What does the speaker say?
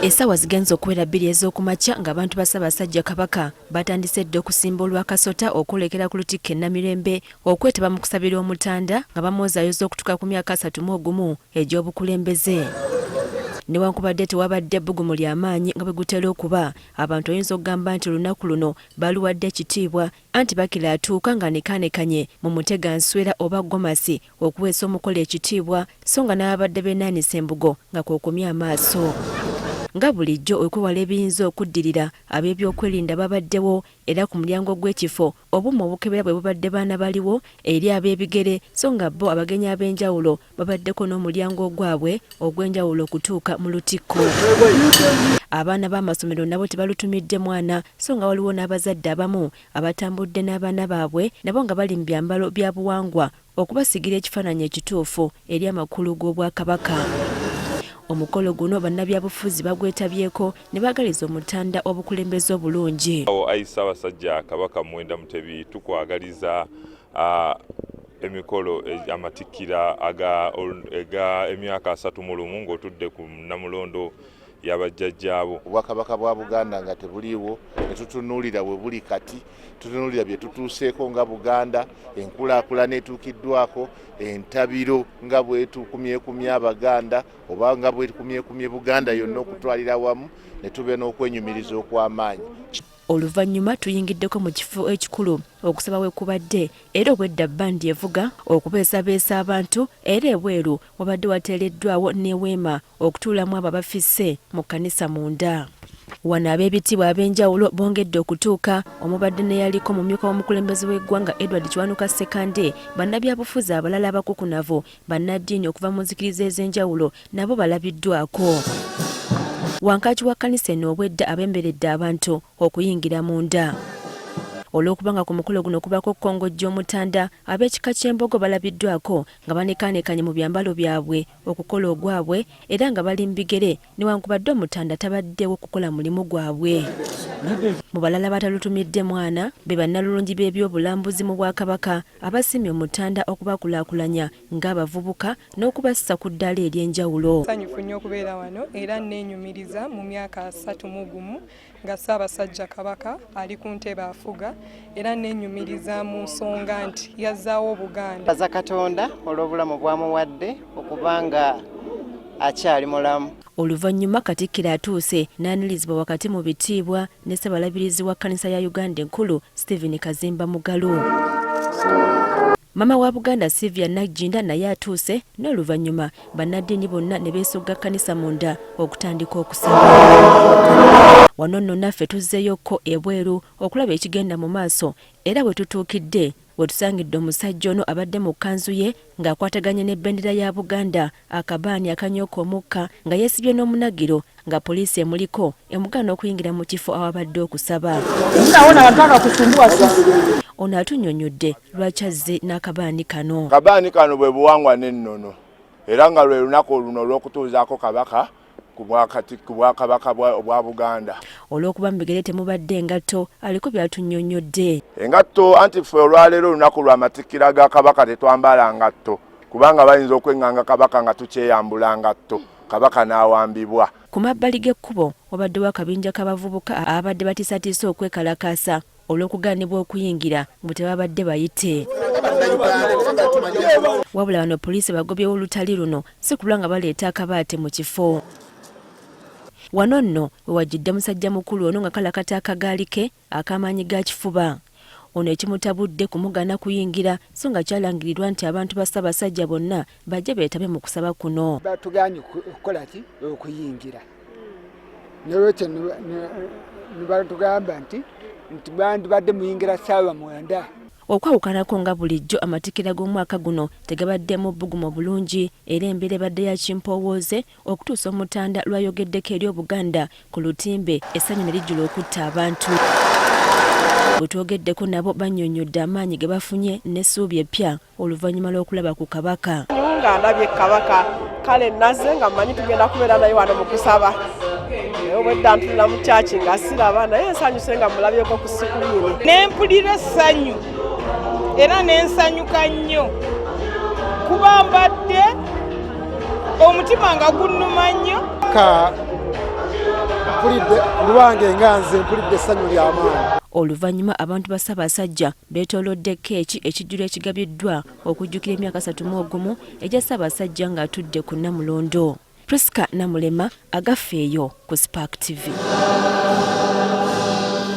Essawa zigenze okuwera 2 ez'okumakya ng'abantu ba Ssaabasajja Kabaka batandise dda okusimba olw'akasota okwolekera ku Lutikko e Namirembe okwetaba mu kusabira omutanda nga bamwozaayoza okutuuka ku myaka 31 egy'obukulembeze. Newankubadde tewabadde bbugumu ly'amaanyi nga bwe gutera okuba, abantu oyinza okugamba nti olunaku luno baluwadde ekitiibwa anti bakira atuuka nga nekaanekanye mu muteganswera oba gomasi okuweesa omukolo ekitiibwa so nga n'ababadde beenaanisa embugo nga kwokumya amaaso. Nga bulijjo okwewala ebiyinza okuddirira ab'ebyokwerinda babaddewo era ku mulyango gw'ekifo obumu obukebera bwe bubadde baana baliwo eri ab'ebigere so nga bo abagenyi ab'enjawulo babaddeko n'omulyango gwabwe ogw'enjawulo okutuuka mu Lutikko. Abaana b'amasomero nabo tebalutumidde mwana so nga waliwo n'abazadde abamu abatambudde n'abaana baabwe nabo nga bali mu byambalo bya buwangwa okubasigira ekifaananyi ekituufu eri amakulu g'Obwakabaka. Omukolo guno bannabyabufuzi bagwetabyeko ne bagaliza omutanda obukulembeze obulungi. Ssaabasajja Kabaka Muwenda Mutebi tukwagaliza emikolo amatikkira aga emyaka 31 ng'otudde ku Namulondo y'abajjajjaabo. Obwakabaka bwa Buganda nga tebuliiwo ne tutunuulira we buli kati, tutunuulira bye tutuuseeko nga Buganda, enkulaakulana etuukiddwako, entabiro nga bwetukumyekumye Abaganda oba nga bwetukumyekumye Buganda yonna okutwalira wamu ne tube n'okwenyumiriza okw'amaanyi. Oluvannyuma tuyingiddeko mu kifo ekikulu okusaba we kubadde era obwedda bbandi evuga okubeesabeesa abantu era ebweru wabadde wateereddwawo n'eweema okutuulamu abo abafisse mu kkanisa munda. Wano ab'ebitiibwa ab'enjawulo bongedde okutuuka omubadde neyaliko mumyuka w'omukulembeze w'eggwanga Edward Kiwanuka Ssekande, bannabyabufuzi abalala abakukunavu, bannaddiini okuva mu nzikiriza ez'enjawulo nabo balabiddwako. Wankaaki wa kkanisa eno obwedda abemberedde abantu okuyingira munda. Olw'okubanga ku mukolo guno kubako kkongojja omutanda, ab'ekika ky'embogo balabiddwako nga banekaanekanye mu byambalo byabwe okukola ogwabwe era nga bali mu bigere newankubadde omutanda tabaddewo kukola mulimu gwabwe. Mu balala batalutumidde mwana be bannalulungi b'ebyobulambuzi mu Bwakabaka abasimye omutanda okubakulaakulanya ng'abavubuka n'okubassa ku ddaala ery'enjawulo. Nsanyufu nnyo okubeera wano era neenyumiriza mu myaka 31 nga Ssaabasajja Kabaka ali ku ntebe afuga era neenyumiriza mu nsonga nti yazzaawo Buganda. Aza Katonda olw'obulamu bwamuwadde okubanga akyali mulamu. Oluvannyuma Katikkiro atuuse n'anirizibwa wakati mu bitiibwa ne Ssabalabirizi wa kkanisa ya Uganda enkulu Stephen Kazimba Mugalu. Mama wa Buganda Sylvia Nagginda naye atuuse n'oluvannyuma bannaddiini bonna ne beesogga kkanisa munda okutandika okusaba. Wano nno naffe tuzzeeyoko ebweru okulaba ekigenda mu maaso era bwe tutuukidde we tusangidde omusajja ono abadde mu kkanzu ye ng'akwataganye n'ebbendera ya Buganda, akabaani akanyooka omukka nga yeesibye n'omunagiro nga poliisi emuliko emugaana okuyingira mu kifo awabadde okusaba. Ono atunnyonnyodde lwaki azze n'akabaani kano. Akabaani kano bwe buwangwa n'ennono era nga lwe lunaku luno olw'okutuuzaako Kabaka ku Bwakabaka bwa Buganda. Olw'okuba mu bigere temubadde engatto aliko by'atunnyonnyodde. Engatto anti ffe olwaleero olunaku lw'amatikkira ga Kabaka tetwambala ngatto kubanga bayinza okweŋŋanga Kabaka nga tukyeyambula ngatto, Kabaka n'awambibwa. Ku mabbali g'ekkubo wabaddewo akabinja k'abavubuka abadde batiisatiisa okwekalakaasa olw'okugaanibwa okuyingira mbu tebabadde bayite. Wabula wano poliisi bagobyewo olutali luno si kulwa nga baleeta akabaate mu kifo. Wano nno we wajjidde musajja mukulu ono nga kalakata akagaali ke ak'amaanyi ga kifuba. Ono ekimutabudde kumugaana kuyingira so nga kyalangirirwa nti abantu ba Ssaabasajja bonna bajje beetabe mu kusaba kuno. Batugaanye okukola ki okuyingira. N'olwekyo ne batugamba nti bandibadde muyingira ssaawa 9. Okwawukanako nga bulijjo amatikkira g'omwaka guno tegabaddemu bbugumu bulungi era embeera ebadde ya kimpowooze okutuusa omutanda lwayogeddeko eri Obuganda ku lutimbe essanyu ne lijjula okutta abantu. Bwe twogeddeko nabo bannyonnyodde amaanyi ge bafunye n'essuubi eppya oluvannyuma lw'okulaba ku Kabaka. Nga ndabye Kabaka kale nazze nga mmanyi tugenda kubeera naye wano mu kusaba. Obwedda ntulira mu kyaki nga siraba naye ensanyuse nga mulabyeko ku siku nnyini. Nempulira essanyu era nensanyuka nnyo kuba mbadde omutima nga gunnuma nnyo. mpulidde luwange nga nze mpulidde essanyu ly'amaanyi. Oluvannyuma abantu ba Ssaabasajja beetoolodde keeki ekijjulo ekigabiddwa okujjukira emyaka 31 egya Ssaabasajja ng'atudde ku Namulondo. Priska Namulema, agafeeyo ku Spark TV.